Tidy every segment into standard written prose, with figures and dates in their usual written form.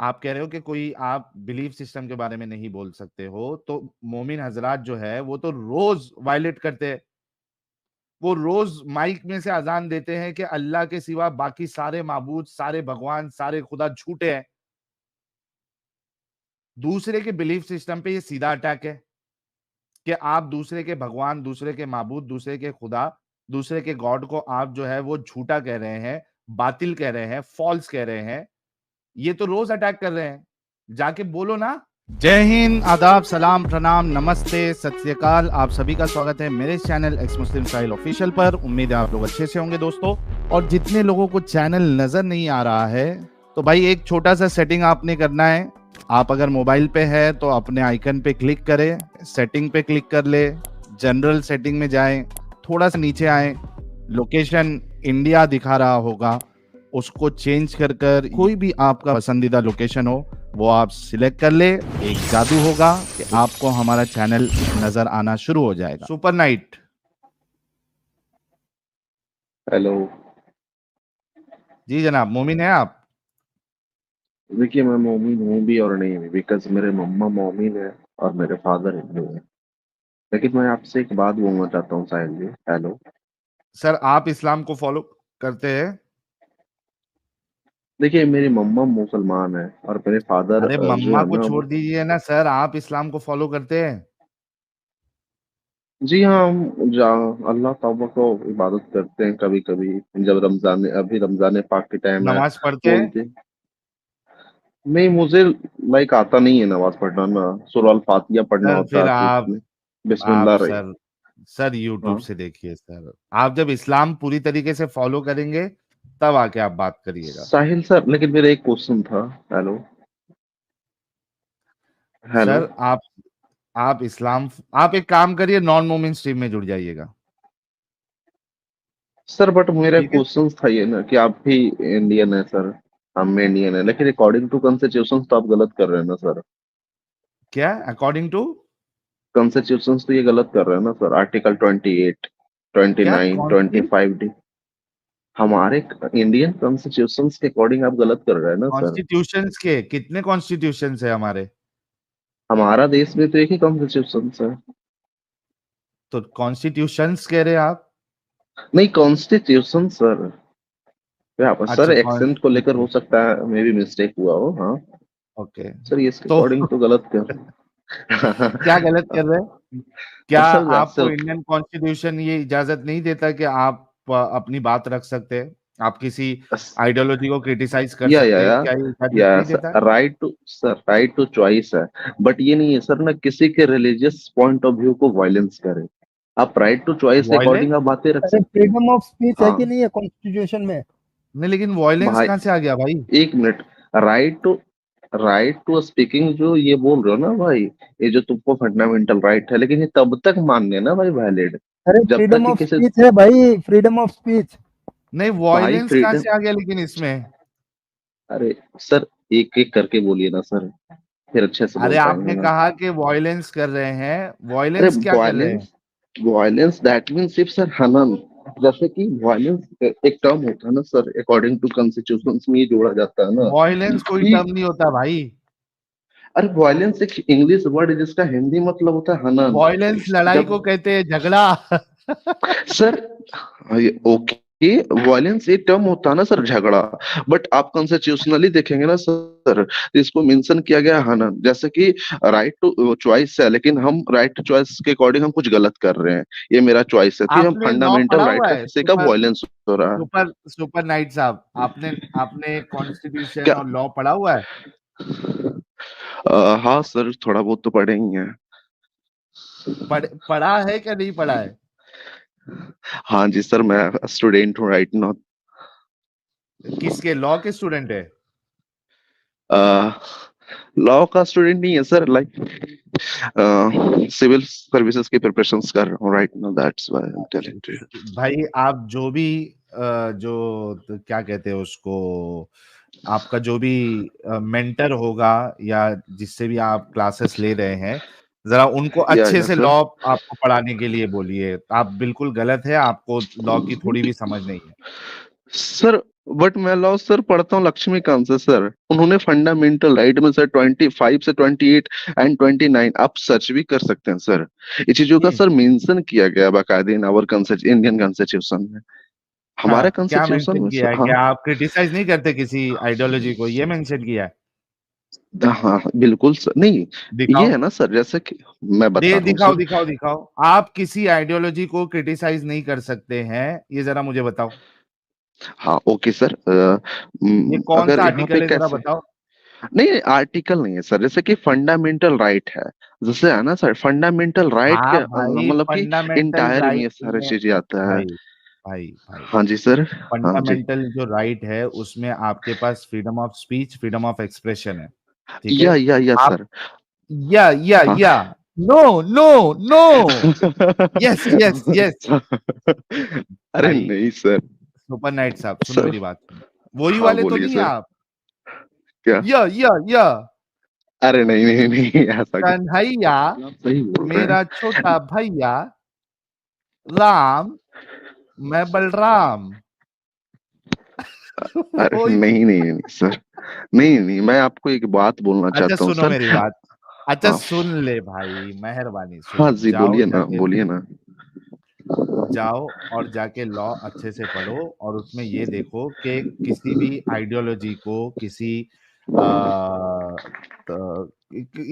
आप कह रहे हो कि कोई आप बिलीफ सिस्टम के बारे में नहीं बोल सकते हो, तो मोमिन हजरात जो है वो तो रोज वायलेट करते हैं। वो रोज माइक में से अजान देते हैं कि अल्लाह के सिवा बाकी सारे माबूद, सारे भगवान, सारे खुदा झूठे हैं। दूसरे के बिलीफ सिस्टम पे ये सीधा अटैक है कि आप दूसरे के भगवान, दूसरे के माबूद, दूसरे के खुदा, दूसरे के गॉड को आप जो है वो झूठा कह रहे हैं, बातिल कह रहे हैं, फॉल्स कह रहे हैं। ये तो रोज अटैक कर रहे हैं। जाके बोलो ना। जय हिंद, आदाब, सलाम, प्रणाम, नमस्ते, सत श्री अकाल। आप सभी का स्वागत है मेरे चैनल एक्स मुस्लिम साहिल ऑफिशियल पर। उम्मीद है आप लोग अच्छे से होंगे दोस्तों। और जितने लोगों को चैनल नजर नहीं आ रहा है, तो भाई एक छोटा सा सेटिंग आपने करना है। आप अगर मोबाइल पे है तो अपने आइकन पे क्लिक करें, सेटिंग पे क्लिक कर ले, जनरल सेटिंग में जाएं, थोड़ा सा नीचे आए, लोकेशन इंडिया दिखा रहा होगा, उसको चेंज कर कर कोई भी आपका पसंदीदा लोकेशन हो वो आप सिलेक्ट कर ले। एक जादू होगा कि आपको हमारा चैनल नजर आना शुरू हो जाएगा। Super night. हेलो। जी जनाब, मोमिन है आप? देखिए, मैं मोमिन हूँ भी और नहीं भी, बिकॉज मेरे मम्मा मोमिन है और मेरे फादर हिंदू है। लेकिन मैं आपसे एक बात बोलना चाहता हूँ साहिल जी। हेलो। सर, आप इस्लाम को फॉलो करते हैं? देखिए, मेरी मम्मा मुसलमान है और मेरे फादर अरे जो मम्मा है को ना छोड़ दीजिए ना सर, आप इस्लाम को फॉलो करते हैं? जी हाँ, हम अल्लाह तौबा को इबादत करते हैं कभी कभी। जब रमजान पाक के टाइम है नमाज पढ़ते तो हैं? उनके नहीं, मुझे लाइक आता नहीं है नमाज पढ़ना ना। सूरह अल फातिहा पढ़ना सर होता फिर है तो आप उसमें आप बिस्मिल्लाह रही। सर सर यूट्यूब हाँ से देखिए सर। आप जब इस्लाम पूरी तरीके से फॉलो करेंगे तब आके आप बात करिएगा। साहिल सर, लेकिन मेरा एक क्वेश्चन था। हेलो। हेलो। सर आप एक काम करिए, नॉन मोमिन स्ट्रीम में जुड़ जाइएगा। सर बट मेरा ठीक है। क्वेश्चन था ये ना कि आप भी इंडियन है सर, हम भी इंडियन है, लेकिन अकॉर्डिंग टू कॉन्स्टिट्यूशन तो आप गलत कर रहे हैं ना सर। क्या अकॉर्डिंग टू? कॉन्स्टिट्यूशन तो ये गलत कर रहे हैं ना सर। आर्टिकल 28, क्या 29, कौन सी? 25 डी हमारे इंडियन कॉन्स्टिट्यूशन के अकॉर्डिंग आप गलत कर रहे हैं ना सर। कॉन्स्टिट्यूशंस के कितने कॉन्स्टिट्यूशंस है हमारे? हमारा देश में तो एक ही कॉन्स्टिट्यूशन है। तो कॉन्स्टिट्यूशंस कह रहे हैं आप? नहीं, कॉन्स्टिट्यूशन सर। यहाँ पर सर अच्छा एक्सेंट को लेकर हो सकता है मे भी मिस्टेक हुआ हो। हाँ ओके। सर, ये इसके तो अकॉर्डिंग तो गलत कर क्या गलत कर रहे हैं? क्या सर वैसे आपको इंडियन कॉन्स्टिट्यूशन ये इजाजत नहीं देता कि आप अपनी बात रख सकते हैं, आप किसी आइडियोलॉजी को क्रिटिसाइज कर या सकते हैं? या क्या ये इजाजत या नहीं देता? सर, राइट टू चॉइस है। बट ये नहीं है सर ना किसी के रिलीजियस पॉइंट ऑफ व्यू को वायलेंस करे। आप राइट टू चॉइस के वॉयलेंस? अकॉर्डिंग आप बातें रख अरे सकते हैं। फ्रीडम ऑफ स्पीच है कि हाँ नहीं है कॉन्स्टिट्यूशन में? नहीं, लेकिन वॉयलेंस भाई, कहाँ से आ गया भाई? एक minute. Right to right to speaking जो ये बोल रहे हो ना भाई, ये जो तुमको फंडामेंटल राइट है, लेकिन ये तब तक मान्य है ना भाई वैलिड अरे जब तक फ्रीडम कि ऑफ किसी स्पीच है भाई, फ्रीडम ऑफ स्पीच। नहीं, भाई वॉयलेंस कहाँ फ्रीडम। से आ गया लेकिन इसमें? अरे सर, एक एक करके बोलिए ना सर, फिर अच्छे से अरे बोल पाएंगे आपने ना। कहा कि वॉयलेंस कर रहे हैं, अरे वॉयलेंस क्या कर रहे हैं? Violence that means if sir हनन। जैसे कि वायलेंस एक टर्म होता है ना सर, अकॉर्डिंग टू कॉन्स्टिट्यूशन में ये जोड़ा जाता है ना वॉयलेंस कोई कि टर्म नहीं होता भाई। अरे वायलेंस एक इंग्लिश वर्ड है जिसका हिंदी मतलब होता है हनन। वॉयलेंस लड़ाई जब को कहते हैं, झगड़ा। सर ओके, वायलेंस एक टर्म होता है ना सर, झगड़ा। बट आप कॉन्स्टिट्यूशनली देखेंगे ना सर, इसको मेंशन किया गया है हनन। जैसे कि राइट टू चॉइस है, लेकिन हम राइट टू चॉइस के अकॉर्डिंग हम कुछ गलत कर रहे हैं। ये मेरा चॉइस है, तो ये हम आपने लॉ फंडामेंटल पढ़ा राइट हुआ का है? किसी का सुपर वायलेंस हो रहा है। सुपर सुपर नाइट साहब, आपने आपने कॉन्स्टिट्यूशन क्या? और लॉ पढ़ा हुआ है? हाँ सर, थोड़ा बहुत तो पढ़े ही हैं। पढ़ा है क्या नहीं पढ़ा है? हाँ जी सर, मैं स्टूडेंट हूँ राइट नाउ। किसके लॉ के स्टूडेंट है? लॉ का स्टूडेंट नहीं है सर, लाइक सिविल सर्विसेज की प्रिपरेशंस कर रहा हूँ right now, that's why I am telling to you. भाई आप जो भी जो तो क्या कहते हैं उसको, आपका जो भी मेंटर होगा या जिससे भी आप क्लासेस ले रहे हैं, जरा उनको अच्छे या से सर। लॉ आपको पढ़ाने के लिए बोलिए। आप बिल्कुल गलत है, आपको लॉ की थोड़ी भी समझ नहीं है। सर बट मैं लॉ सर पढ़ता हूँ लक्ष्मीकांत से सर, उन्होंने फंडामेंटल राइट में सर 25 से 28 एंड 29 आप सर्च भी कर सकते हैं सर, ये चीजों का सर मेंशन किया गया बाकायदे इन आवर इंडियन कॉन्स्टिट्यूशन में, हाँ, हमारे क्या कॉन्स्टिट्यूशन मेंशन में किया सर। है? हाँ क्या आप क्रिटिसाइज नहीं करते किसी आइडियोलॉजी को, ये मेंशन किया है? हाँ बिल्कुल सर, नहीं ये दिखाओ, है ना सर, जैसे कि मैं बता रहा हूँ दिखाओ सर। दिखाओ दिखाओ। आप किसी आइडियोलॉजी को क्रिटिसाइज नहीं कर सकते हैं, ये जरा मुझे बताओ। हाँ ओके सर, ये कौन अगर सा यहाँ पे आर्टिकल है, जरा कैसे, बताओ। नहीं आर्टिकल नहीं है सर, जैसे कि फंडामेंटल राइट है, जैसे है ना सर फंडामेंटल राइट के हाँ भाई, मतलब कि फंडामेंटल इंटायर में राइट ये सारी में, चीजें आता है। भाई भाई भाई, हाँ जी सर। हाँ जी। फंडामेंटल जो राइट है उसमें आपके पास freedom of speech, freedom of expression है, ठीक है? या आप सर। हाँ या no no no, yes yes yes. अरे भाई नहीं सर। सुपर नाइट साहब, सुनो सर मेरी बात, सुनो। वही हाँ वाले तो बोलिए नहीं सर। आप? क्या? या अरे नहीं नहीं नहीं ऐसा कुछ कन्हैया, नहीं, आप सही बोल रहे हैं। मेरा छोटा भैया राम, मैं बलराम। अरे वही। नहीं नहीं नहीं सर, नहीं नहीं मैं आपको एक बात बोलना अच्छा चाहता हूँ सुनो सर। मेरी बात, अच्छा हाँ सुन ले भाई, मेहरबानी हाँ सुन, जी जाओ बोलिए ना जाके, बोलिए ना। जाओ और जाके लॉ अच्छे से पढ़ो, और उसमें ये देखो कि किसी भी आइडियोलॉजी को, किसी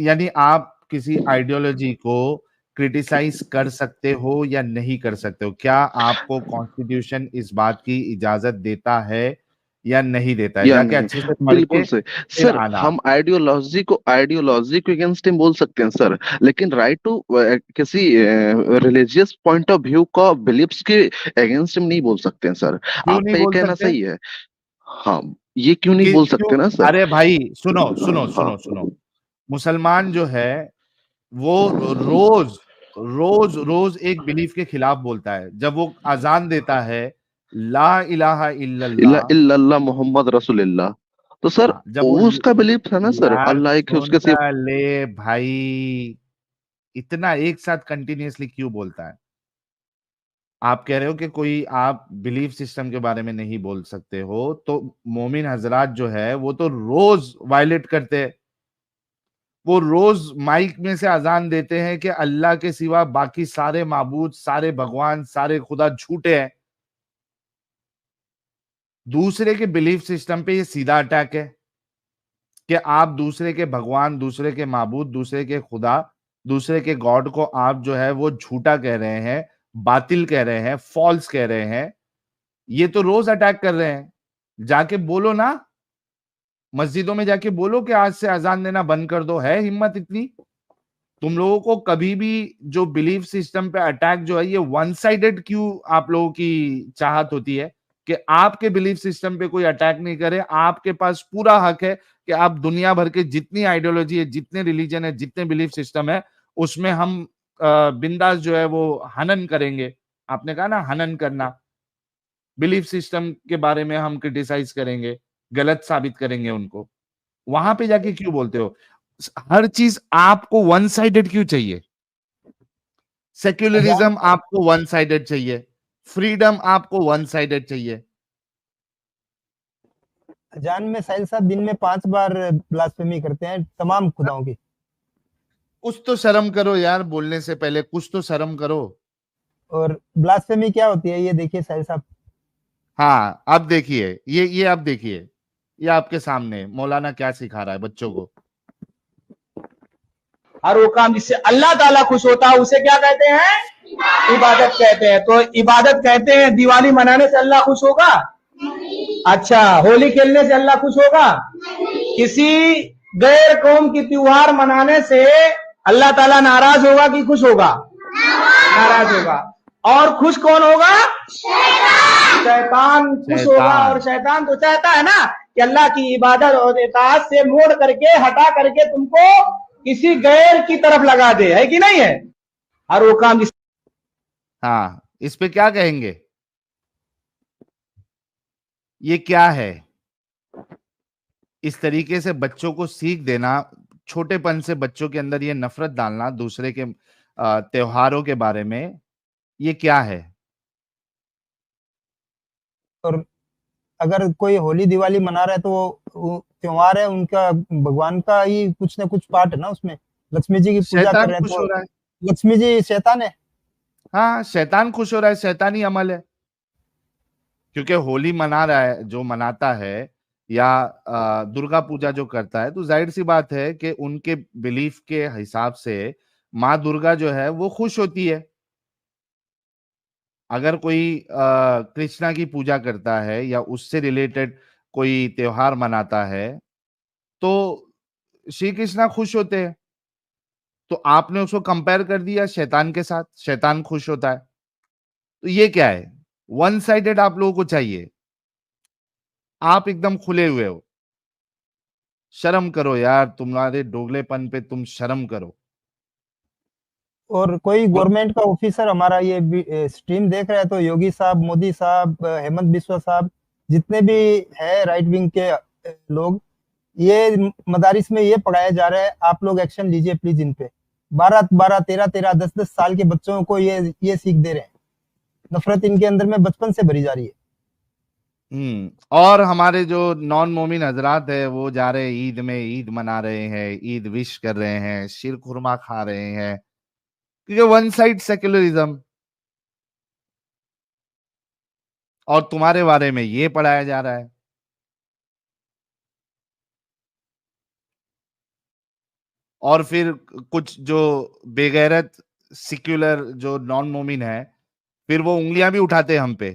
यानी आप किसी आइडियोलॉजी को क्रिटिसाइज कर सकते हो या नहीं कर सकते हो? क्या आपको कॉन्स्टिट्यूशन इस बात की इजाजत देता है या नहीं देता है? या जाके नहीं, अच्छे से पढ़ बिल्कुल के सही फिर सर, आना। हम आइडियोलॉजी को अगेंस्ट हम बोल सकते हैं सर, लेकिन राइट टू किसी रिलीजियस पॉइंट ऑफ व्यू का बिलीफ्स के अगेंस्ट हम नहीं बोल सकते हैं सर, क्यों नहीं आपका ये बोल कहना सकते? सही है। हाँ ये क्यों नहीं कि बोल क्यों? सकते ना सर। अरे भाई सुनो सुनो हाँ सुनो सुनो, मुसलमान जो है वो रोज रोज रोज एक बिलीफ के खिलाफ बोलता है। जब वो अजान देता है, ला इलाहा इल्ला इल्लल्लाह, इल्लल्लाह मोहम्मद रसूलुल्लाह, तो सर हाँ, जब वो वो उसका बिलीफ है ना सर, यार अल्लाह एक है सुन उसके सिवा। ले भाई, इतना एक साथ कंटिन्यूअसली क्यों बोलता है? आप कह रहे हो कि कोई आप बिलीफ सिस्टम के बारे में नहीं बोल सकते हो, तो मोमिन हजरात जो है वो तो रोज वायलेट करते हैं। वो रोज माइक में से अजान देते हैं कि अल्लाह के सिवा बाकी सारे माबूद, सारे भगवान, सारे खुदा झूठे हैं। दूसरे के बिलीफ सिस्टम पे ये सीधा अटैक है कि आप दूसरे के भगवान, दूसरे के माबूद, दूसरे के खुदा, दूसरे के गॉड को आप जो है वो झूठा कह रहे हैं, बातिल कह रहे हैं, फॉल्स कह रहे हैं। ये तो रोज अटैक कर रहे हैं। जाके बोलो ना, मस्जिदों में जाके बोलो कि आज से अजान देना बंद कर दो। है हिम्मत इतनी? तुम लोगों को कभी भी जो बिलीफ सिस्टम पे अटैक जो है, ये वन साइडेड क्यों आप लोगों की चाहत होती है कि आपके बिलीफ सिस्टम पे कोई अटैक नहीं करे? आपके पास पूरा हक है कि आप दुनिया भर के जितनी आइडियोलॉजी है, जितने रिलीजन है, जितने बिलीफ सिस्टम है, उसमें हम बिंदास जो है वो हनन करेंगे। आपने कहा ना हनन करना, बिलीफ सिस्टम के बारे में हम क्रिटिसाइज करेंगे, गलत साबित करेंगे उनको। वहां पे जाके क्यों बोलते हो? हर चीज आपको वन साइडेड क्यों चाहिए? अजान सेक्युलरिज्म आपको वन साइडेड चाहिए, फ्रीडम आपको वन साइडेड चाहिए। अजान में साहिल साहब दिन में 5 बार ब्लास्फेमी करते हैं तमाम खुदाओं की। कुछ तो शर्म करो यार, बोलने से पहले कुछ तो शर्म करो। और ब्लास्फेमी क्या होती है ये देखिए साहिल साहब। हाँ अब देखिए, ये अब देखिए, ये आपके सामने मौलाना क्या सिखा रहा है बच्चों को। हर वो काम जिससे अल्लाह ताला खुश होता है उसे क्या कहते हैं? इबादत कहते हैं। तो इबादत कहते हैं दिवाली मनाने से अल्लाह खुश होगा? अच्छा, होली खेलने से अल्लाह खुश होगा? किसी गैर कौम की त्योहार मनाने से अल्लाह ताला नाराज होगा कि खुश होगा? नाराज होगा। और खुश कौन होगा? शैतान खुश होगा। और शैतान तो चाहता है ना कि अल्लाह की इबादत और इताअत से मोड़ करके, हटा करके तुमको किसी गैर की तरफ लगा दे, है कि नहीं है? हर वो काम हाँ, इस पे क्या कहेंगे? ये क्या है? इस तरीके से बच्चों को सीख देना, छोटेपन से बच्चों के अंदर ये नफरत डालना दूसरे के त्योहारों के बारे में, ये क्या है? और अगर कोई होली दिवाली मना रहा है तो वो त्योहार है उनका, भगवान का ही कुछ ना कुछ पार्ट है ना उसमें। लक्ष्मी जी की पूजा कर शैतान रहे हैं खुश हो तो रहा है। लक्ष्मी जी शैतान है। हाँ, शैतान खुश हो रहा है, शैतानी अमल है। क्योंकि होली मना रहा है, जो मनाता है या दुर्गा पूजा जो करता है, तो जाहिर सी बात है कि उनके बिलीफ के हिसाब से माँ दुर्गा जो है वो खुश होती है। अगर कोई कृष्णा की पूजा करता है या उससे रिलेटेड कोई त्योहार मनाता है, तो श्री कृष्णा खुश होते हैं। तो आपने उसको कंपेयर कर दिया शैतान के साथ, शैतान खुश होता है। तो ये क्या है? वन साइडेड आप लोगों को चाहिए। आप एकदम खुले हुए हो। शर्म करो यार, तुम्हारे दोगलेपन पे तुम शर्म करो। और कोई और गवर्नमेंट का ऑफिसर हमारा ये स्ट्रीम देख रहा है तो योगी साहब, मोदी साहब, हेमंत बिस्वा साहब, जितने भी है राइट विंग के लोग, ये मदारिस में ये पढ़ाया जा रहा है, आप लोग एक्शन लीजिए प्लीज इन पे। 12-12, 13-13, 10-10 साल के बच्चों को ये सीख दे रहे हैं। नफरत इनके अंदर में बचपन से भरी जा रही है। और हमारे जो नॉन मोमिन हजरात है वो जा रहे हैं ईद में, ईद मना रहे हैं, ईद विश कर रहे हैं, शीर खुरमा खा रहे हैं, क्योंकि वन साइड सेक्युलरिज्म। और तुम्हारे बारे में ये पढ़ाया जा रहा है। और फिर कुछ जो बेगैरत सिक्युलर जो नॉन मोमिन है, फिर वो उंगलियां भी उठाते हैं हम पे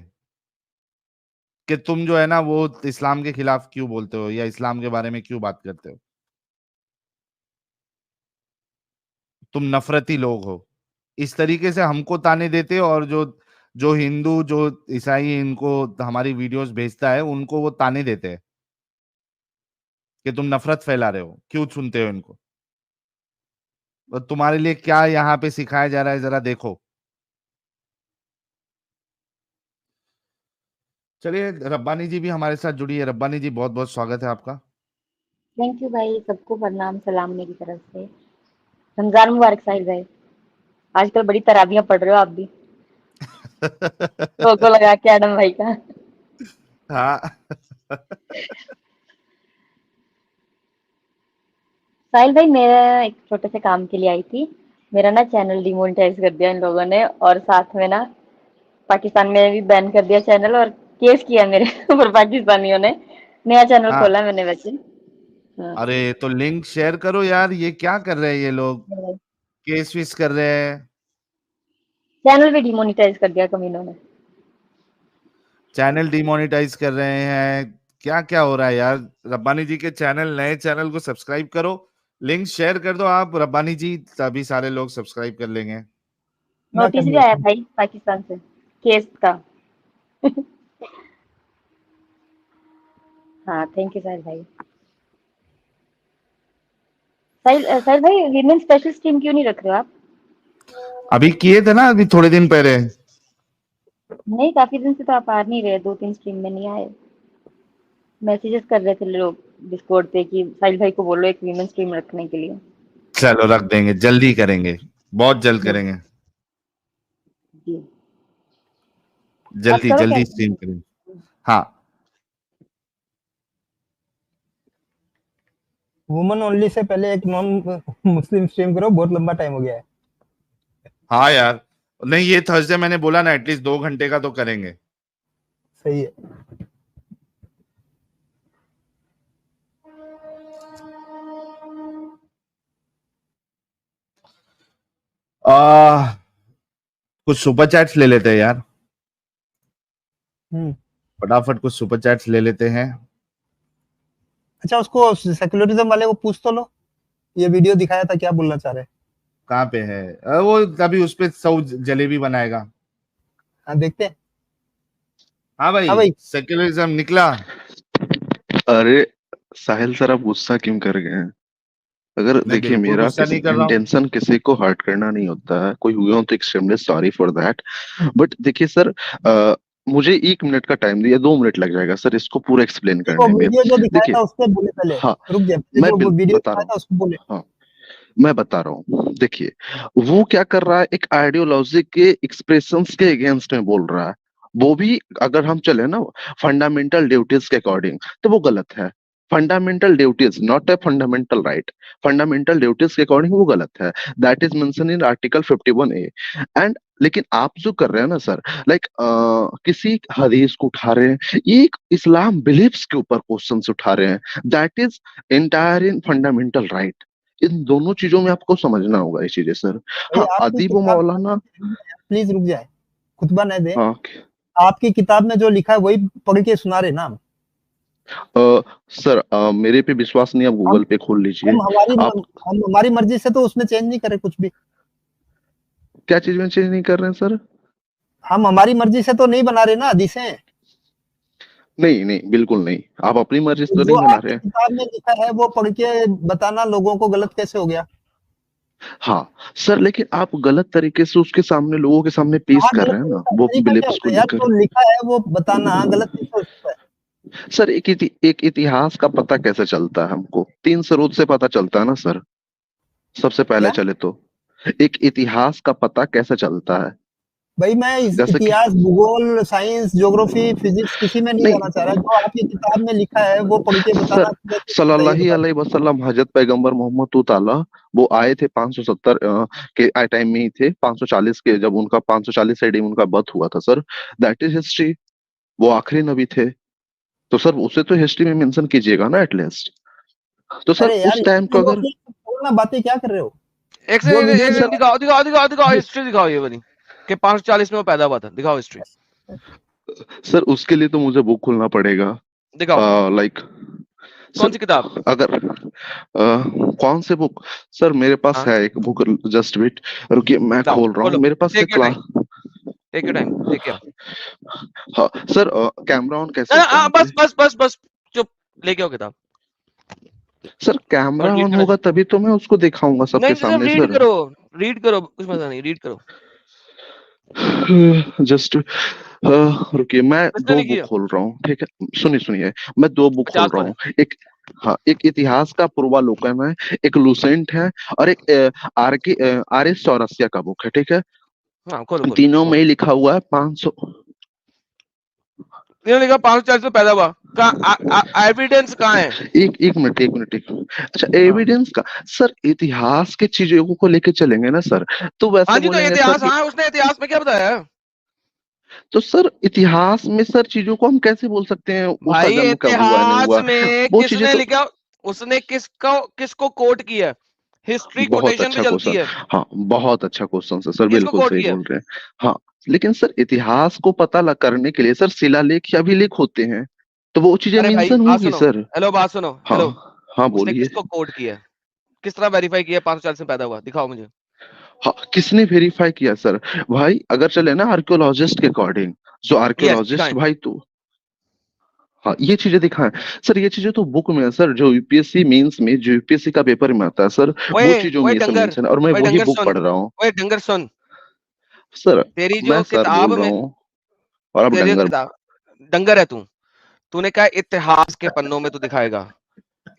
कि तुम जो है ना वो इस्लाम के खिलाफ क्यों बोलते हो या इस्लाम के बारे में क्यों बात करते हो, तुम नफरती लोग हो। इस तरीके से हमको ताने देते हो, और जो जो हिंदू जो ईसाई इनको हमारी वीडियोस भेजता है उनको वो ताने देते हैं कि तुम नफरत फैला रहे हो, क्यों सुनते हो इनको। और तुम्हारे लिए क्या यहाँ पे सिखाया जा रहा है जरा देखो। चलिए, रब्बानी जी भी हमारे साथ जुड़ी है। रब्बानी जी, बहुत बहुत स्वागत है आपका। थैंक यू भाई, सबको प्रणाम सलाम मेरी तरफ से। रमजान मुबारक साहिल भाई। आजकल बड़ी तराबियां पढ़ रहे हो आप भी, लोगो लगा के एडम भाई का। हाँ। साहिल भाई, मैं एक छोटे से काम के लिए आई थी। मेरा ना चैनल डिमोनेटाइज कर दिया इन लोगों ने, और साथ में ना पाकिस्तान में भी बैन कर दिया चैनल, और केस किया मेरे ऊपर पाकिस्तानियों ने। नया चैनल हाँ, खोला मैंने वैसे। हाँ। अरे तो लिंक शेयर करो यार, ये क्या कर रहे हैं ये लोग, केस विस कर रहे हैं। चैनल भी डिमोनेटाइज कर दिया कमीनों ने। चैनल डिमोनेटाइज कर रहे हैं, क्या क्या हो रहा है यार। रब्बानी जी के चैनल, नए चैनल को सब्सक्राइब करो, लिंक शेयर कर दो आप रब्बानी जी, तभी सारे लोग सब्सक्राइब कर लेंगे। मैं कर नोटिस भी दिया आया था। भाई पाकिस्तान से केस का। हाँ, थैंक यू साहिल भाई। साहिल भाई, वीमेन स्पेशल स्ट्रीम क्यों नहीं रख रहे हो आप? अभी किए थे ना, अभी थोड़े दिन पहले। नहीं, काफी दिन से तो आप आ नहीं रहे, 2-3 स्ट्रीम में नहीं आए। मैसेजेस कर रहे थे लोग डिस्कॉर्ड पे कि साहिल भाई को बोलो एक वीमेन स्ट्रीम रखने के लिए। चलो रख देंगे, जल्दी करेंगे, बहुत जल्द करेंगे, जी। आप जल्दी करो क्या? जल्दी स्ट्रीम करेंगे। हाँ, वुमन ओनली से पहले एक नॉन मुस्लिम स्ट्रीम करो, बहुत लंबा टाइम हो गया है। हाँ यार, नहीं ये थर्सडे मैंने बोला ना, एटलीस्ट 2 घंटे का तो करेंगे। सही है। कुछ सुपर चैट्स ले लेते हैं यार, हम्म। फटाफट कुछ सुपर चैट्स ले लेते हैं। अच्छा, उसको सेक्युलरिज्म वाले को पूछ तो लो, ये वीडियो दिखाया था, क्या बोलना चाह रहे हैं। कहाँ पे है? वो तभी उस पे सौ जलेबी बनाएगा। हाँ, देखते हैं। हाँ हाँ भाई, भाई। सेक्युलरिज्म निकला। अरे साहिल सर, आप गुस्सा क्यों कर गए हैं? अगर मैं देखिए, बिल्कुल मेरा गुस्सा नहीं कर रहा हूँ। इंटेंशन किसी को हर्ट करना नहीं होता है, कोई हुए हो तो extremely sorry for that. But देखिए सर, मुझे 1 मिनट का टाइम दिया, 2 मिनट लग जाएगा सर इसको पूरा एक्सप्लेन वो करने में। वीडियो जो दिखाया देखिए, था उससे बोले पहले। हाँ, रुक जा, मैं जो वो वीडियो बता दिखाया रहा था हूँ। उसको बोले। हाँ, मैं बता रहा हूँ। देखिए, वो क्या कर रहा है, एक आइडियोलॉजी के एक्सप्रेशंस के अगेंस्ट में बोल रहा है। वो भी अगर हम चले ना फंडामेंटल ड्यूटीज के अकॉर्डिंग तो वो गलत है। Fundamental duties not a fundamental right, fundamental duties के अकॉर्डिंग वो गलत है। That is mention in article 51A। And लेकिन आप जो कर रहे हैं ना सर, लाइक किसी हदीस को उठा रहे हैं, ये एक इस्लाम बिलीफ्स के ऊपर क्वेश्चन उठा रहे हैं, that is entire in fundamental right. इन दोनों चीजों में आपको समझना होगा ये चीजें सर। हाँ, अदीब मौलाना प्लीज रुक जाए, खुतबा न दे। हाँ आपकी किताब में जो लिखा है वही पढ़ के सुना रहे ना। सर मेरे पे विश्वास नहीं, आप गूगल पे खोल लीजिए। हम हमारी मर्जी से तो उसमें चेंज नहीं करे कुछ भी। क्या चीज में चेंज नहीं कर रहे हैं सर? हम हमारी मर्जी से तो नहीं बना रहे ना हदीसें। नहीं नहीं, बिल्कुल नहीं, आप अपनी मर्जी से तो जो नहीं बना आपकी रहे। किताब में लिखा है वो पढ़ के बताना लोगों को गलत कैसे हो गया? हाँ सर, लेकिन आप गलत तरीके से उसके सामने, लोगों के सामने पेश हाँ, कर गलत रहे हैं ना तरीका वो तरीका क्या बिलीफ्स होता को है यार? लेकर। जो लिखा है वो बताना गलत कैसे हो सकता है? सर एक इतिहास का पता कैसे चलता है? हमको 3 स्रोत से पता चलता है ना सर। सबसे पहले क्या चले तो एक इतिहास का पता कैसे चलता है? भाई, मैं जैसे कि इतिहास, भूगोल, साइंस, ज्योग्राफी, फिजिक्स किसी में नहीं नहीं जाना चाह रहा। जो आपकी किताब में लिखा है वो पढ़ के बताना सर, कैसे होता है, ये सल्लल्लाहु बता अलैहि वसल्लम हजरत पैगंबर मोहम्मद ताला वो आए थे 570 के टाइम में ही थे। 540 के जब उनका 540 एडी में उनका बर्थ हुआ था सर। That is history. वो आखिरी नबी थे, तो सर उसे तो हिस्ट्री में मेंशन कीजिएगा ना एटलीस्ट। तो सर अरे यार, उस टाइम को अगर बोलना, बातें क्या कर रहे हो? एक जो सेकंड, वीडियो एक में सेकंड, दिखाओ दिखाओ दिखाओ दिखाओ हिस्ट्री दिखाओ ये वाली कि 540 में वो पैदा हुआ था। दिखाओ हिस्ट्री, सर उसके लिए तो मुझे बुक खोलना पड़ेगा। दिखाओ लाइक कौन सी किताब? अगर कौन से बुक? सर मेरे पास हाँ है एक बुक, जस्ट वेट, रुकिए मैं लाओ, खोल रहा खोलो, हूँ। मेरे पास से take your class. Time, take your time, लेके आओ। हाँ सर, कैमरा ऑन कैसे होता है हाँ, यहाँ बस पे? बस बस बस चुप, लेके आओ किताब सर कैमरा और रीड ऑन करो। होगा तभी तो मैं उसको दिखाऊंगा सबके नहीं सिर्फ सामने रीड सर। करो, रीड करो, कुछ मजा नहीं, रीड करो। जस्ट रुकिए, मैं किसने 2 लिखी बुक है? खोल रहा हूँ, ठीक है? सुनिए, मैं 2 बुक 50 खोल रहा वाले। हूँ। एक, हाँ, एक इतिहास का पूर्वालोकन है, एक लुसेंट है, और एक आर एस चौरसिया का बुक है, ठीक है? हाँ खोलो खोलो तीनों में खोलो। ही लिखा हुआ है 500। इन्होंने लिखा 540 में पैदा हुआ। कहाँ एविडेंस कहाँ है? एक मिनट। अच्छा, हाँ एविडेंस का सर, इतिहास के चीजों को लेके चलेंगे ना सर, तो हाँ वैसे जी, तो बोलेंगे सर इतिहास, कि हाँ उसने इतिहास में क्या बताया है? तो सर इतिहास में सर चीजों को हम कैसे बोल सकते हैं उसका भाई जन्म कब हुआ नहीं इतिहास हुआ? में वो चीजें किसने तो लिखा? उसने किसको कोट किया? हिस्ट्री बहुत कोटेशन भी अच्छा चलती क्वेश्चन। है। हाँ, बहुत अच्छा क्वेश्चन सर, किसको बिल्कुल कोट सही किया? बोल रहे हैं। हाँ, लेकिन सर इतिहास को पता करने के लिए सर शिलालेख या अभिलेख होते हैं, तो वो चीजें अरे भाई मेंशन बात होंगी सुनो, सर। हेलो बात सुनो, हाँ हेलो। हाँ, उसने बोलिए। किसको कोट किया? किस तरह वेरीफाई किया 540 में पैदा हुआ? दिखाओ मुझे। हाँ, किसने वेरीफाई किया सर? भाई अगर चले ना आर्कियोलॉजिस्ट के अकॉर्डिंग, जो यस आर्कियोलॉजिस्ट दिखाएं। भाई तो हाँ, ये चीजें दिखाएं सर। ये चीजें तो बुक में है सर, जो यूपीएससी मेंस में, जो यूपीएससी का पेपर में आता है सर, वो ओए चीजों में ओए ये सब डंगर, मेंशन है, और मैं ओए वही डंगर बुक सुन, पढ़ रहा हूँ ओए डंगर सुन। सर। तेरी मैं जो सर किताब बोल रहा में, हूँ और अब तेरी डंगर। किताब, डंगर है तू। तूने कहा इतिहास के पन्नों में तू दिखाएगा,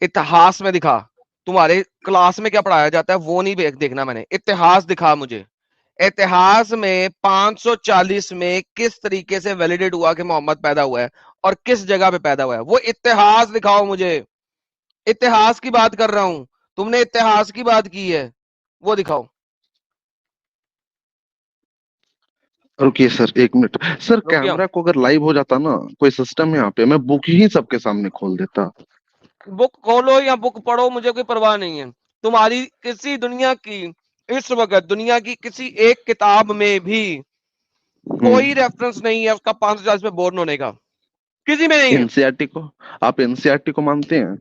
इतिहास में दिखा। तुम्हारे क्लास में क्या पढ़ाया जाता है वो नहीं देखना मैंने, इतिहास दिखा मुझे। इतिहास में 540 में किस तरीके से वैलिडेट हुआ कि मोहम्मद पैदा हुआ है और किस जगह पे पैदा हुआ है, वो इतिहास दिखाओ मुझे। इतिहास की बात कर रहा हूं, तुमने इतिहास की बात की है, वो दिखाओ। रुकिए सर, 1 मिनट सर। रुक गया। कैमरा को अगर लाइव हो जाता ना कोई सिस्टम यहाँ पे, मैं बुक ही सबके सामने खोल देता। बुक खोलो या बुक पढ़ो, मुझे कोई परवाह नहीं है। तुम्हारी किसी दुनिया की, इस वक्त दुनिया की किसी एक किताब में भी कोई रेफरेंस नहीं है उसका 540 में बोर्न होने का, किसी में नहीं है। एनसीईआरटी को, आप एनसीईआरटी को मानते हैं?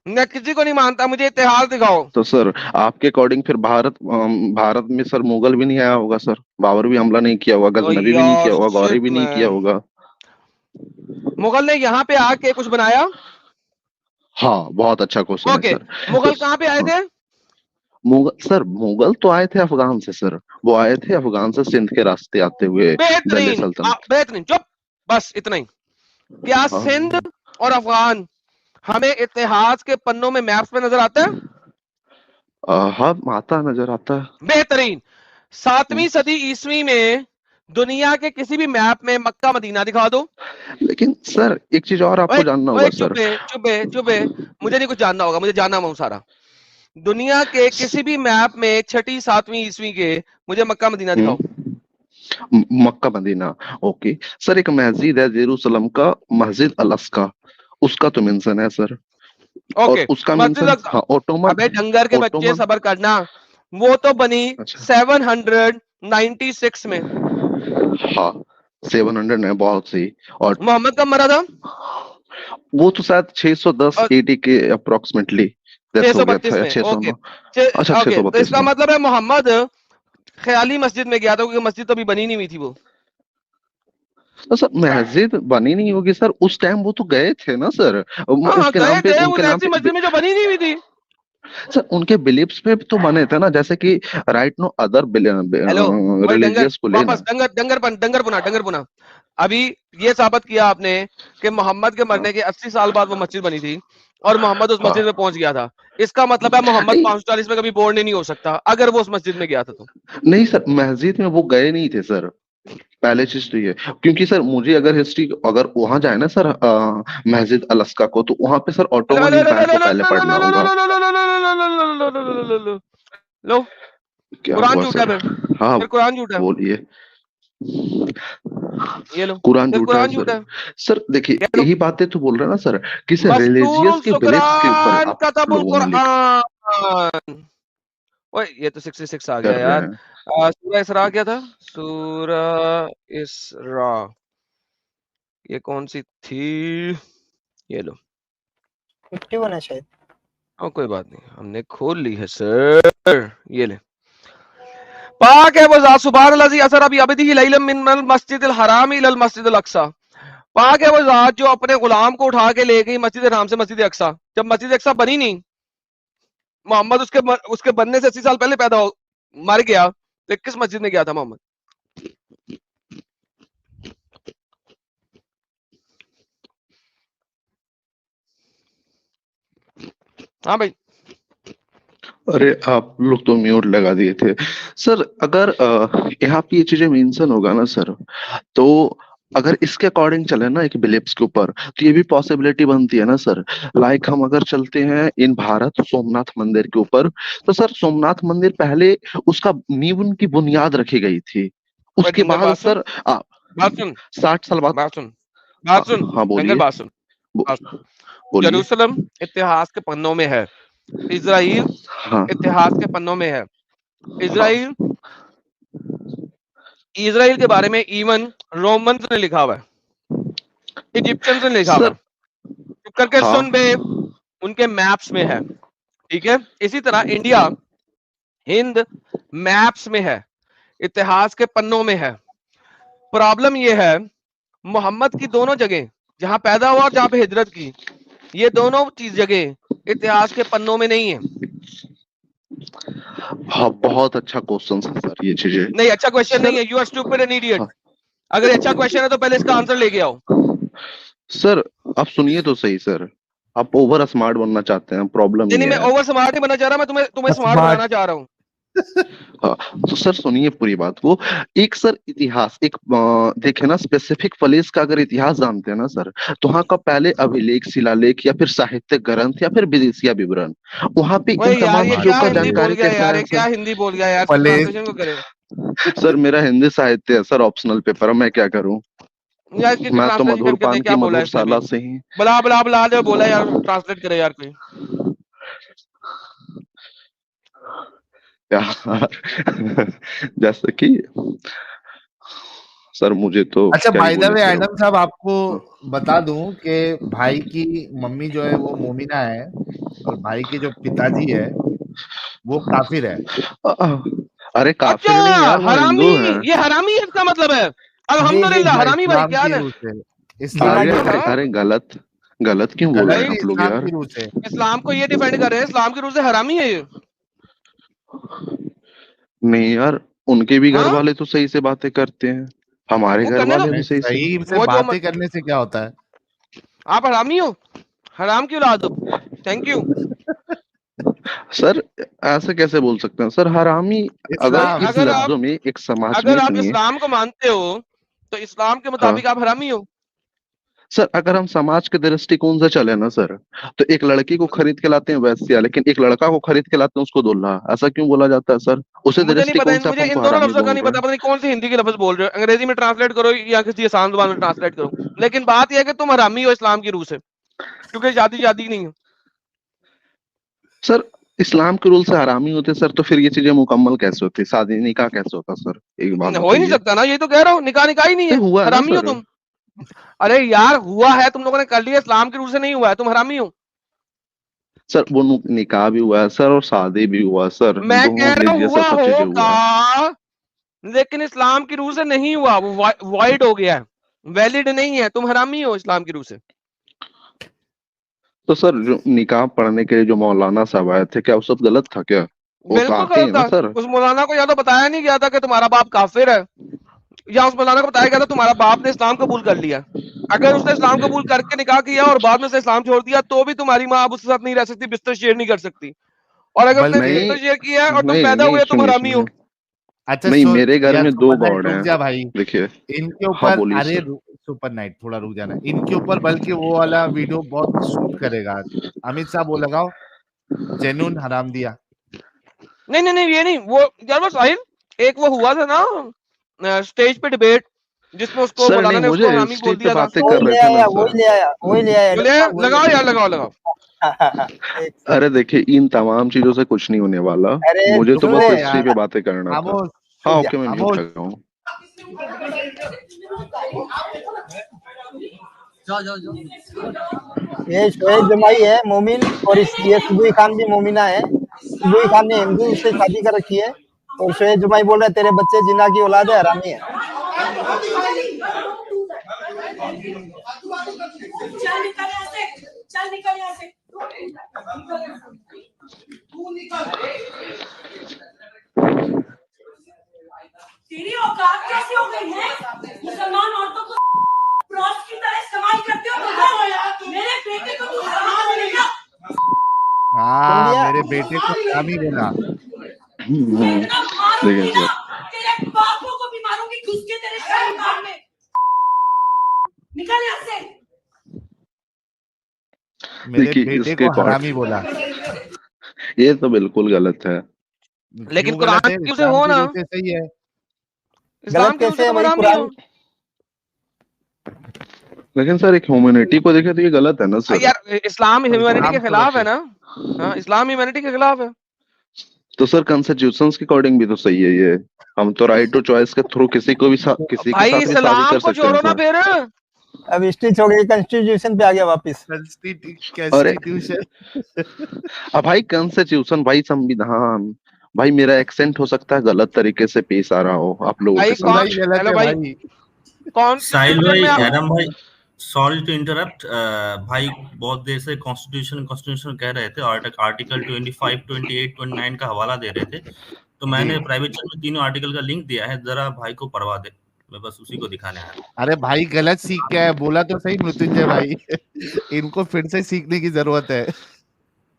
मैं किसी को नहीं मानता, मुझे इतिहास दिखाओ। तो सर आपके अकॉर्डिंग फिर भारत में सर मुगल भी नहीं आया होगा सर, बाबर भी हमला नहीं किया होगा, ओ गजनबी भी नहीं यार किया होगा, गौरी शिट भी नहीं किया मैन, होगा। मुगल ने यहाँ पे आके कुछ बनाया? हाँ, बहुत अच्छा क्वेश्चन है ओके, सर। तो मुगल कहाँ पे आए हाँ, थे? मुगल तो आए थे अफगान से सर। वो आए थे अफगान से सिंध के रास्ते आते हुए दिल्ली बेहतरीन, सल्तनत। बेहतरीन, चुप, बस इतना ही। क्या हाँ सिंध और अफगान हमें इतिहास के पन्नों में मैप्स पे नजर आता है? हाँ, आता नजर आता है। बेहतरीन। 7वीं सदी ईस्वी में दुनिया के किसी भी मैप में मक्का मदीना दिखा दो। लेकिन सर एक चीज और आपको जानना होगा सर। चुप है, मुझे नहीं कुछ जानना होगा, मुझे जानना हूँ सारा। दुनिया के किसी भी मैप में 6वीं 7वीं ईस्वी के मुझे मक्का मदीना दिखाओ। Mecca Medina, okay sir. एक मस्जिद है जेरूसलम का, मस्जिद अल अक्सा, उसका तो मेंशन है सर। और उसका मेंशन, हाँ, ओटोमन। अबे डंगर के बच्चे सबर करना, वो तो बनी 796 में। हाँ 700 है, बहुत सही। और मोहम्मद कब मरा था? वो तो शायद 610 AD के अप्रोक्सीमेटली डेथ हो गया था, या 609। अच्छा 632 तो इसका मतलब है मोहम्मद ख्याली मस्जिद में गया था, क्योंकि मस्जिद तो अभी बनी नहीं हुई थी वो। तो सर मस्जिद बनी नहीं होगी सर, उस टाइम वो तो गए थे ना सर। उसके नाम पे, उनके नाम पे मस्जिद में जो बनी नहीं हुई थी सर, उनके बिलीफ्स पे तो बने थे ना, जैसे कि राइट नो अदर रिलीजियस को लेना। डंगर पुना अभी ये साबित किया आपने कि मोहम्मद के मरने के 80 साल बाद वो मस्जिद बनी थी और मोहम्मद उस मस्जिद में पहुंच गया था। इसका मतलब है मोहम्मद 540 में कभी बोर्न नहीं हो सकता अगर वो उस मस्जिद में गया था तो। नहीं सर, मस्जिद में वो गए नहीं थे सर, पहले चीज तो ये। क्योंकि सर मुझे अगर हिस्ट्री, अगर वहां जाए ना सर मस्जिद अल अक्सा को, तो वहां पे सर ऑटोमन एम्पायर को पहले पढ़ना होगा। लो क्या कुरान हुआ झूठा है सर? हाँ फिर कुरान झूठा है। बोलिए। ये लो कुरान झूठा है सर। सर देखिए यही बातें तो बोल रहे हैं ना सर, किसी रिलीजियस के बिलीफ्स के ऊपर आप लोगों ने ओए ये तो 66 आ गया यार। सूरह इसरा क्या था? सूरह इसरा ये कौन सी थी? ये लो 51 है शायद। कोई बात नहीं, हमने खोल ली है सर। ये ले पाक है वो ज़ात सुभान अल्लाज़ी असर अभी अबदी लैलन मिनल मस्जिदिल हराम इलल मस्जिदिल अक्सा। पाक है वो ज़ात जो अपने गुलाम को उठा के ले गई मस्जिद हराम से मस्जिद अक्सा। जब मस्जिद अक्सा बनी नहीं, मोहम्मद उसके बनने से 80 साल पहले पैदा हो मर गया, तो किस मस्जिद में गया था मोहम्मद? हाँ भाई। अरे आप लोग तो म्यूट लगा दिए थे सर। अगर यहाँ पे ये चीजें मेंशन होगा ना सर, तो अगर इसके अकॉर्डिंग चले ना एक बिलीफ्स के ऊपर, तो ये भी पॉसिबिलिटी बनती है ना सर। लाइक हम अगर चलते हैं इन भारत सोमनाथ मंदिर के ऊपर, तो सर सोमनाथ मंदिर पहले उसका नींव की बुनियाद रखी गई थी, उसके बाद सर 60 साल बाद। बात सुन हाँ बोलिए। बात सुन। यरूशलेम इतिहास के पन्नों में है, इजराइल इतिहास के पन्नों में है। इजराइल के बारे में इवन रोमन्स ने लिखा हुआ है, इजिप्शियंस ने लिखा हुआ है। चुप करके सुन बे, उनके मैप्स में है। ठीक है, इसी तरह इंडिया हिंद मैप्स में है, इतिहास के पन्नों में है। प्रॉब्लम यह है मोहम्मद की दोनों जगह जहां पैदा हुआ और जहां पे हिजरत की, ये दोनों चीज जगह इतिहास के पन्नों में नहीं है। हाँ बहुत अच्छा क्वेश्चन है सर, ये चीजें नहीं अच्छा क्वेश्चन नहीं है। You are stupid and idiot. अगर अच्छा क्वेश्चन है तो पहले इसका आंसर लेके आओ। सर आप सुनिए तो सही सर, आप ओवर स्मार्ट बनना चाहते हैं, प्रॉब्लम नहीं मैं ओवर स्मार्ट नहीं बनना चाह रहा, मैं तुम्हें स्मार्ट बनाना चाह रहा हूँ। हाँ तो सर सुनिए पूरी बात। वो एक सर इतिहास, एक देखे ना स्पेसिफिक प्लेस का अगर इतिहास जानते हैं ना सर, तो वहाँ का पहले अभिलेख, शिलालेख या फिर साहित्य ग्रंथ या फिर विदेशिया विवरण, वहाँ पे इन तमाम चीजों का जानकारी कैसे है? क्या हिंदी बोल गया यार, ट्रांसलेशन को करे। सर मेरा हिंदी साहित्य है सर, ऑप्शनल पेपर, मैं क्या करूँ? मैं तो मधुर पान की मधुरशाला से ही बुला दे, बोला यार ट्रांसलेट करे यार कोई। यार जैसे कि सर मुझे तो अच्छा बाय द वे एडम साहब आपको बता दूं कि भाई की मम्मी जो है वो मोमिना है और भाई के जो पिताजी है वो काफिर है। अरे काफिर नहीं यार, वो हिंदू है। ये हरामी है इसका मतलब है। अल्हम्दुलिल्लाह हरामी भाई क्या है? अरे गलत क्यों बोल रहे हैं आप लोग यार? इस्लाम को ये डिफेंड कर रहे हैं, इस्लाम की रूह से हरामी है ये। नहीं यार, उनके भी घर वाले तो सही से बातें करते हैं, हमारे घर वाले भी सही से बातें करने से क्या होता है? आप हरामी हो, हराम की औलाद हो। Thank you. सर ऐसे कैसे बोल सकते हैं सर? हरामी अगर इस्लाम इस अगर आप लफ्जों में एक समाज में अगर आप सुनिए। इस्लाम को मानते हो तो इस्लाम के हाँ मुताबिक आप हरामी हो। सर, अगर हम समाज के दृष्टिकोण से चले ना सर, तो एक लड़की को खरीद के लाते हैं वैश्या, लेकिन एक लड़का को खरीद के लाते हैं उसको दूल्हा। ऐसा क्यों बोला जाता है सर? उसी मुझे नहीं पता, दृष्टिकोण से आप मुझे हमको इन दोनों हरामी लफ्जों का बोल नहीं रहे पता, हैं। पता नहीं कौन सी हिंदी के लफ्ज बोल रहे हो, अंग्रेजी में ट्रांसलेट करो या किसी आसान जुबान में ट्रांसलेट करो, लेकिन बात यह है कि तुम हरामी हो इस्लाम की रूह से, क्योंकि शादी शादी नहीं है। सर इस्लाम के रूल से हरामी होते सर, तो फिर ये चीजें मुकम्मल कैसे होती? शादी निकाह कैसे होता सर? एक बात हो ही नहीं बताइए। सकता ना, ये तो कह रहा हूँ, निकाह निकाह ही नहीं है, हुआ है ना हरामी हो सर? तुम। अरे यार हुआ है, तुम लोगों ने कर लिया, इस्लाम के रूल से नहीं हुआ है, तुम हरामी हो। सर वो निकाह भी हुआ है सर, और शादी भी हुआ है सर, मैं दोनों कह रहा हूँ रिलीजियस हुआ सब सब चीजें हुआ है। होगा, लेकिन इस्लाम की रूह से नहीं हुआ, वो वॉइड हो गया है, वैलिड नहीं है, तुम हरामी हो इस्लाम की रूह से। तो सर जो निकाह पढ़ने के लिए जो मौलाना साहब आए थे, क्या वो सब गलत था क्या? वो तो बिल्कुल आते गलत हैं था। ना सर। उस मौलाना को या तो बताया नहीं गया था कि तुम्हारा बाप काफिर है, या उस मौलाना को बताया गया था तुम्हारा बाप ने इस्लाम कबूल कर लिया। अगर उसने इस्लाम कबूल करके निकाह किया और बाद में उसने इस्लाम छोड़ दिया तो भी तुम्हारी माँ अब उसके साथ नहीं रह सकती, बिस्तर शेयर नहीं कर सकती। और अगर उसने बल्कि बिस्तर शेयर किया है और तुम नहीं पैदा नहीं, हुए तुम सुनिए हरामी हो। सुनिए। अच्छा नहीं, मेरे घर यार में दो सुपर नाइट गॉड रुक हैं। जा भाई, देखिए। इनके हाँ ऊपर बोलिए अरे सर। सुपर नाइट थोड़ा रुक जाना, इनके ऊपर बल्कि वो वाला वीडियो बहुत सूट करेगा आज। अमित साहब वो लगाओ, जेन्युइन हराम दिया। नहीं नहीं नहीं, ये नहीं, वो यार वो साहिल, एक वो हुआ था ना स्टेज पे डिबेट, जिसमें उसको सर नहीं, मौलाना ने उसको मुझे हरामी बोल स्टेज पे दिया था। बातें वही कर रहे ले थे ना आया, सर। वही ले आया, वही ले आया बोले डॉक्टर साहब, वही ले लगाओ यार, आया। लगाओ लगाओ। एक सेकंड। अरे देखिए, इन तमाम चीजों से कुछ नहीं होने वाला। अरे मुझे तो रुक सुन बस ले, जा हिस्ट्री यार, पे बातें करना था। खामोश हाँ ओके, मैं म्यूट खामोश। लगाऊं। ये शोएब जमाई है मोमिन, और इस ये सुबुई खान भी मोमिना है। सुबुई खान ने हिंदू से शादी कर रखी है, और शोएब जमाई बोल रहे तेरे बच्चे जिना की औलाद है, हरामी है। तेरी औकात कैसी हो गई है? मुसलमान औरतों को क्रॉस की तरह इस्तेमाल करते हो तुम। मेरे बेटे को तू हराम बोलेगा? सुन हाँ लिया? मेरे बेटे को हरामी बोला। मैं इतना मारूंगी देखिए ना, सर, तेरे बापों को भी मारूंगी घुस के तेरे शरीर में। निकल यहाँ से। मेरे देखिए बेटे इसके को हरामी बोला। ये तो बिल्कुल गलत है। लेकिन क्यों गलत कुरान है? की से इस्लाम हो की ना, रूह से सही है। इस्लाम गलत की रूह से कैसे है तुम भाई? हरामी हो। कुरान लेकिन सर एक ह्यूमैनिटी को देखे तो ये गलत है ना सर। यार इस्लाम ह्यूमैनिटी के इस्लाम खिलाफ छोड़ो है ना। हाँ, इस्लाम ह्यूमैनिटी के खिलाफ है। तो सर कॉन्स्टिट्यूशंस के अकॉर्डिंग भी तो सही है ये। हम तो राइट टू चॉइस के थ्रू किसी को भी किसी के भाई साथ भी शादी इस्लाम कर को सकते हैं छोड़ो ना सर। फिर। अब स्टिच हो गई, कॉन्स्टिट्यूशन पे आ गया वापस। अरे कॉन्स्टिट्यूशन अब भाई कॉन्स्टिट्यूशन, भाई संविधान, भाई मेरा एक्सेंट हो सकता है गलत तरीके से पेश आ रहा हो आप लोगों भाई के पूरा कौन, ही समझ। गलत हेलो है भाई, भाई। साहिल कॉन्स्टिट्यूशन भाई, में आप, एडम भाई, सॉरी टू इंटरप्ट भाई, बहुत देर से कॉन्स्टिट्यूशन कॉन्स्टिट्यूशन कह रहे थे, आर्टिकल 25, 28, 29 का हवाला दे रहे थे, तो मैंने जी प्राइवेट चैट में तीनों आर्टिकल का लिंक दिया है, जरा भाई को पढ़वा दे, मैं बस उसी को दिखाने आया। अरे भाई गलत सीख क्या है, बोला तो सही मृत्युंजय भाई। इनको फिर से सीखने की जरूरत है।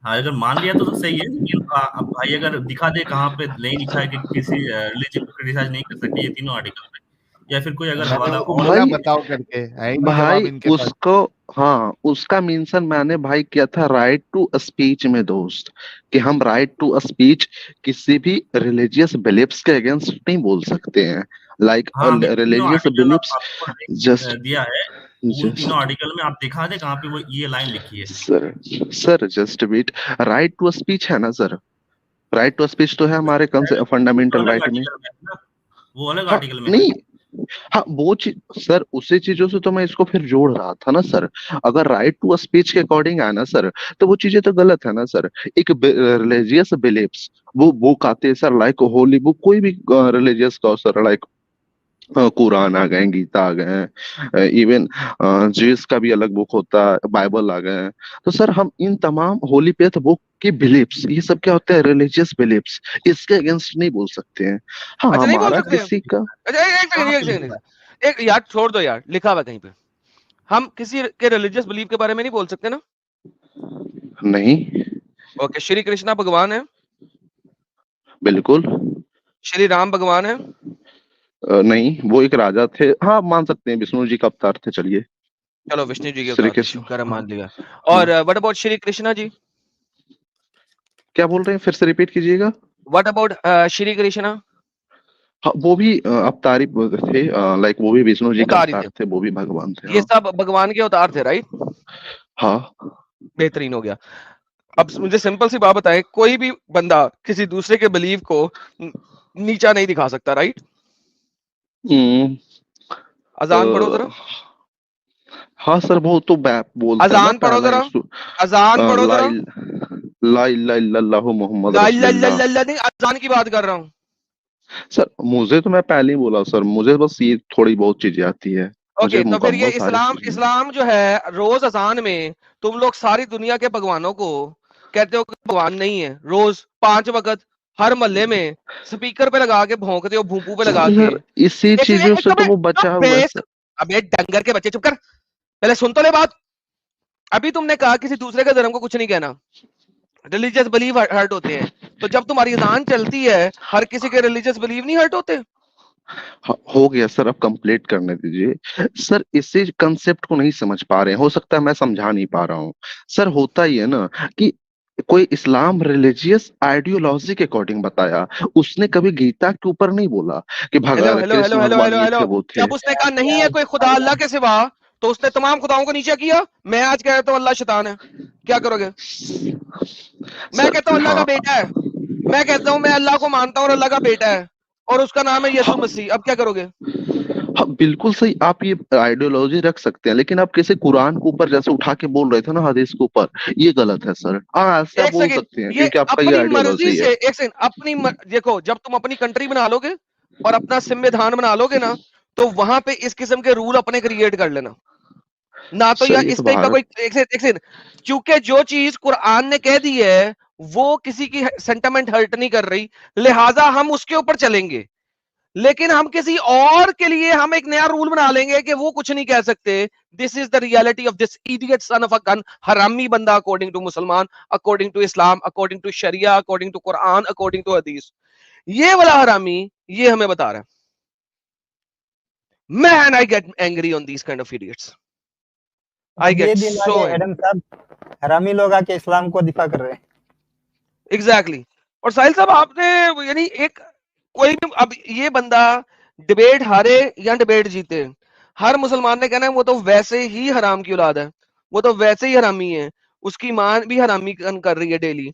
हाँ, अगर मान लिया तो सही है, लेकिन अब भाई अगर दिखा दे कहाँ पे नहीं लिखा है कि किसी रिलीजन को क्रिटिसाइज नहीं कर सकते ये तीनों आर्टिकल में, या फिर कोई अगर मैंने हवाला उसको और बोला भाई बताओ करके, है ही नहीं जवाब भाई इनके पास। उसको, हाँ उसका मेंशन मैंने भाई किया था राइट टू स्पीच में दोस्त, कि हम राइट टू स्पीच किसी भी रिलीजियस बिलीफ्स के अगेंस्ट नहीं बोल सकते हैं। लाइक हाँ, मैंने तीनों रिलीजियस आर्टिकल बिलीफ्स आपको जस्ट दिया है, उन तीनों जस्ट आर्टिकल में आप दिखा दे कहाँ पे वो ये लाइन लिखी है। Sir sir just beat, right to speech है ना सर, राइट टू स्पीच तो है हमारे वो फंडामेंटल अलग राइट में। आर्टिकल में है ना, वो अलग हाँ आर्टिकल में है। नहीं, हाँ वो चीज सर, उसी चीजों से तो मैं इसको फिर जोड़ रहा था ना सर। अगर राइट टू स्पीच के अकॉर्डिंग है ना सर, तो वो चीजें तो गलत है ना सर। एक रिलीजियस बिलीव्स, वो बुक आते हैं सर, लाइक होली बुक, कोई भी रिलीजियस का सर, लाइक कुरान आ गए, गीता आ गए, इवन जीसस का भी अलग बुक होता है, बाइबल आ गए हैं। तो सर हम इन तमाम होली फेथ बुक की बिलीफ्स, ये सब क्या होता है, रिलीजियस बिलीफ्स, इसके अगेंस्ट नहीं बोल सकते हैं। हाँ अच्छा नहीं बोल हमारा सकते हैं। किसी का अच्छा एक सेकंड, कहाँ एक पे लिखा है? सेकंड, एक यार छोड़ दो यार, लिखा हुआ है कहीं पे, हम किसी के रिलीजियस बिलीफ के बारे में नहीं बोल सकते ना। नहीं, ओके, श्री कृष्णा भगवान है? बिल्कुल। श्री राम भगवान है? नहीं, वो एक राजा थे। हाँ, मान सकते हैं विष्णु जी का अवतार थे। चलिए, चलो विष्णु जी के श्री अवतार थे, कृष्ण। शुक्र है, मान हाँ, लिया। हाँ। और व्हाट अबाउट श्री कृष्णा जी? क्या बोल रहे हैं, फिर से रिपीट कीजिएगा। What about Shri Krishna? हाँ, वो भी अवतारी थे। लाइक वो भी विष्णु जी का अवतार ही अवतार थे, थे, वो भी भगवान थे। ये हाँ, सब भगवान के अवतार थे, राइट? हाँ। बेहतरीन हो गया। अब मुझे सिंपल सी बात बताएं, कोई भी बंदा किसी दूसरे के बिलीव को नीचा नहीं दिखा सकता, राइट? हम्म, अजान पढ़ो जरा, हाँ सर, वो तो बोलता है ना अजान पढ़ो पहला जरा, इंस्टू अजान पढ़ो ला जरा। ला इलाहा इल्लल्लाहु मोहम्मद ला इलाहा रसूलुल्लाह। इल्लल्लाह नहीं, अजान की बात कर रहा हूँ। सर मुझे तो, मैं पहले ही बोला सर, मुझे बस ये थोड़ी बहुत चीजें आती है। मुझे ओके, तो फिर ये मुकम्मल सारी इस्लाम चीजें। इस्लाम जो है, रोज अजान में तुम लोग सारी दुनिया के भगवानों को कहते हो कि भगवान नहीं है। रोज 5 वक्त हर मोहल्ले में स्पीकर पे लगा के भौंकते हो, भूपू पे लगा के। सर इसी चीजों से तो वो बचा हुआ है सर। अबे डंगर के बच्चे, चुप कर, पहले सुन तो ले बात। अभी तुमने कहा किसी दूसरे के धर्म को कुछ नहीं कहना, रिलीजियस बिलीव हर्ट होते हैं। तो जब तुम्हारी अजान चलती है, हर किसी के रिलीजियस बिलीव नहीं हर्ट होते? हाँ, हो गया सर, अब कंप्लीट करने दीजिए। सर इसी कंसेप्ट को नहीं समझ पा रहे हैं, हो सकता है मैं समझा नहीं पा रहा हूँ। सर होता ही है ना कि कोई इस्लाम रिलीजियस आइडियोलॉजी के अकॉर्डिंग बताया, उसने कभी गीता के ऊपर नहीं बोला कि hello hello hello Krishna hello भगवान हेलो ये थे हेलो, वो थे। जब उसने कहा नहीं है कोई खुदा अल्लाह के सिवा, तो उसने तमाम खुदाओं को नीचे किया। मैं आज कह रहा हूं अल्लाह शैतान है, क्या करोगे? मैं कहता हूं सर अल्लाह का हाँ, बेटा है, मैं कहता हूं मैं अल्लाह को मानता हूं और अल्लाह का बेटा है, और उसका नाम है यीशु मसीह। अब क्या करोगे? हाँ बिल्कुल सही, आप ये आइडियोलॉजी रख सकते हैं, लेकिन आप कैसे कुरान के ऊपर जैसे उठा के बोल रहे थे ना हदीस के ऊपर, ये गलत है सर। हाँ, ऐसे आप एक बोल सेकंड, सकते हैं ये क्योंकि आपका ये अपनी मर्जी आइडियोलॉजी से, है। एक सेकंड, देखो, जब तुम अपनी कंट्री बना लोगे और अपना संविधान बना लोगे ना, तो वहां पे इस किस्म के रूल अपने क्रिएट कर लेना। ना तो सर यार ये तो इस टाइप का भारत। कोई, एक सेकंड, क्योंकि जो चीज कुरान ने कह दी है वो किसी की सेंटिमेंट हर्ट नहीं कर रही, लिहाजा हम उसके ऊपर चलेंगे। लेकिन हम किसी और के लिए हम एक नया रूल बना लेंगे कि वो कुछ नहीं कह सकते। This is the reality of this idiot son of a gun, हरामी बंदा, according to Musalman, according to Islam, according to Sharia, according to Quran, according to Hadith. ये वाला हरामी ये हमें बता रहा है। Man, I get angry on these kind of idiots. I अब ये गेट दिन आ सो गए एडम साहब, हरामी लोग आके इस्लाम को दिफा कर रहे हैं। एग्जैक्टली। और साहिल साहब, आपने यानी एक कोई भी, अब ये बंदा डिबेट हारे या डिबेट जीते, हर मुसलमान ने कहना है वो तो वैसे ही हराम की औलाद है, वो तो वैसे ही हरामी है, उसकी मां भी हरामी कर रही है डेली।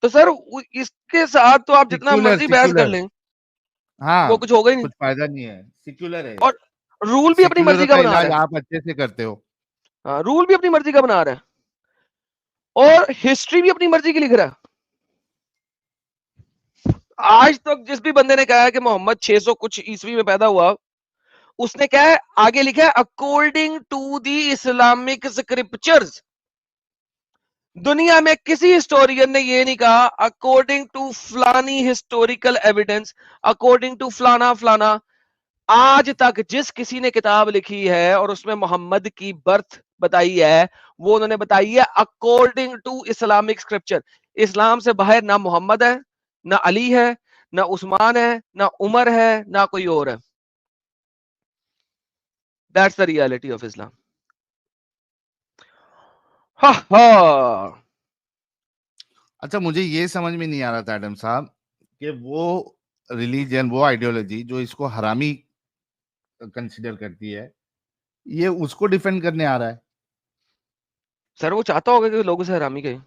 तो सर इसके साथ तो आप जितना सिक्युलर मर्जी बहस कर सिक्युलर लें, वो हाँ, कुछ होगा ही नहीं। कुछ फायदा नहीं है, सिक्युलर है। और रूल भी अपनी सेक्युलर मर्जी का का बना इलाज रहा है। आप अच्छे से करते हो। हाँ, रूल भी अपनी मर्जी का बना रहा है और हिस्ट्री भी अपनी मर्जी की लिख रहा है। आज तक जिस भी बंदे ने कहा है कि मोहम्मद 600 कुछ ईस्वी में पैदा हुआ, उसने क्या है आगे लिखा है, according to the Islamic scriptures. दुनिया में किसी हिस्टोरियन ने ये नहीं कहा अकॉर्डिंग टू फलानी हिस्टोरिकल एविडेंस, अकॉर्डिंग टू फलाना फलाना। आज तक जिस किसी ने किताब लिखी है और उसमें मोहम्मद की बर्थ बताई है, वो उन्होंने बताई है अकॉर्डिंग टू इस्लामिक स्क्रिप्चर। इस्लाम से बाहर ना मोहम्मद है, ना अली है, ना उस्मान है, ना उमर है, ना कोई और है। That's the reality of Islam. हा हा। अच्छा, मुझे ये समझ में नहीं आ रहा था एडम साहब कि वो रिलीजन, वो आइडियोलॉजी जो इसको हरामी कंसिडर करती है, ये उसको डिफेंड करने आ रहा है। सर वो चाहता होगा कि लोगों से हरामी कहे।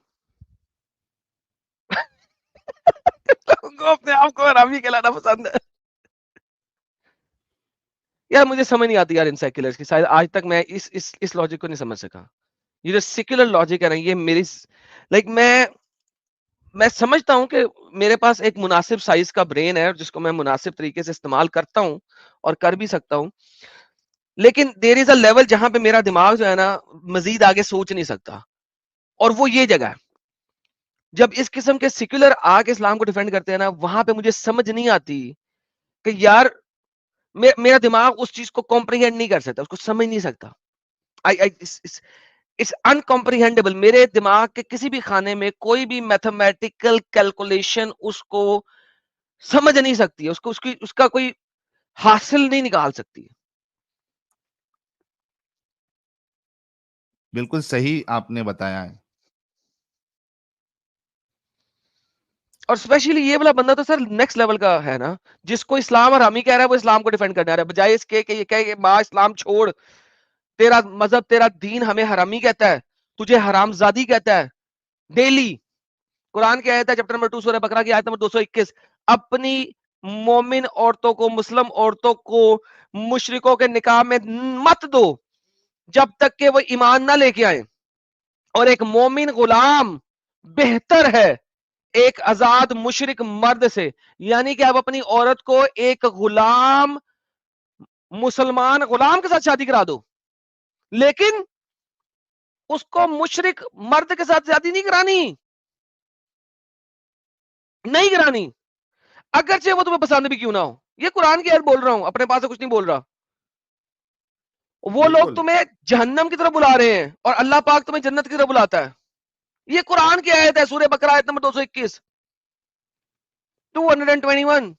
लोगों को अपने आप को हरामी कहलाना पसंद है। यार मुझे समझ नहीं आती यार इन सेक्युलर्स की, शायद आज तक मैं इस लॉजिक को नहीं समझ सका। ये जो सेक्युलर लॉजिक है ना, ये मेरी लाइक मैं समझता हूं कि मेरे पास एक मुनासिब साइज का ब्रेन है जिसको मैं मुनासिब तरीके से इस्तेमाल करता हूं और कर भी सकता हूं, लेकिन देयर इज अ लेवल जहां पे मेरा दिमाग जो है ना मजीद आगे सोच नहीं सकता, और वो ये जगह है जब इस किस्म के सेक्युलर आके इस्लाम को डिफेंड करते हैं ना, वहां पे मुझे समझ नहीं आती कि यार मेरा दिमाग उस चीज को कॉम्प्रिहेंड नहीं कर सकता, उसको समझ नहीं सकता। आई आई इट्स अनकॉम्प्रिहेंडेबल। मेरे दिमाग के किसी भी खाने में कोई भी मैथमेटिकल कैलकुलेशन उसको समझ नहीं सकती है, उसको उसका कोई हासिल नहीं निकाल सकती। बिल्कुल सही आपने बताया है। और स्पेशली ये वाला बंदा तो सर नेक्स्ट लेवल का है ना, जिसको इस्लाम हरामी कह रहा है वो इस्लाम को डिफेंड करने आ रहा है, बजाय इसके कि ये कहे माँ इस्लाम छोड़, तेरा मजहब तेरा दीन हमें हरामी कहता है, तुझे हरामजादी कहता है। डेली कुरान की आयत है चैप्टर नंबर 2 सूरह बकरा की आयत नंबर 221, अपनी मोमिन औरतों को, मुस्लिम औरतों को मुशरिकों के निकाह में मत दो जब तक कि वो ईमान ना लेके आए, और एक मोमिन गुलाम बेहतर है एक आजाद मुशरिक मर्द से। यानी कि आप अपनी औरत को एक गुलाम मुसलमान गुलाम के साथ शादी करा दो, लेकिन उसको मुशरिक मर्द के साथ शादी नहीं करानी, नहीं करानी, अगरचे वो तुम्हें पसंद भी क्यों ना हो। ये कुरान की आयत बोल रहा हूं, अपने पास से कुछ नहीं बोल रहा। वो लोग बिल्कुल तुम्हें जहन्नम की तरफ बुला रहे हैं और अल्लाह पाक तुम्हें जन्नत की तरफ बुलाता है। ये कुरान की आयत है, सूरह बकरा आयत नंबर 221 221।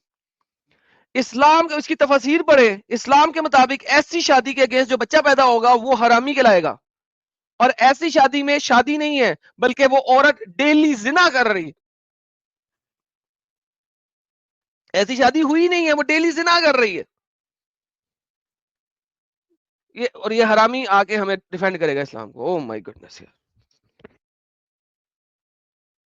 इस्लाम के इसकी तफसीर पढ़े, इस्लाम के मुताबिक ऐसी शादी के अगेंस्ट जो बच्चा पैदा होगा वो हरामी कहलाएगा, और ऐसी शादी में शादी नहीं है बल्कि वो औरत डेली जिना कर रही है। ऐसी शादी हुई नहीं है, वो डेली जिना कर रही है। ये और ये हरामी आके हमें डिफेंड करेगा इस्लाम को। ओह माय गुडनेस यार।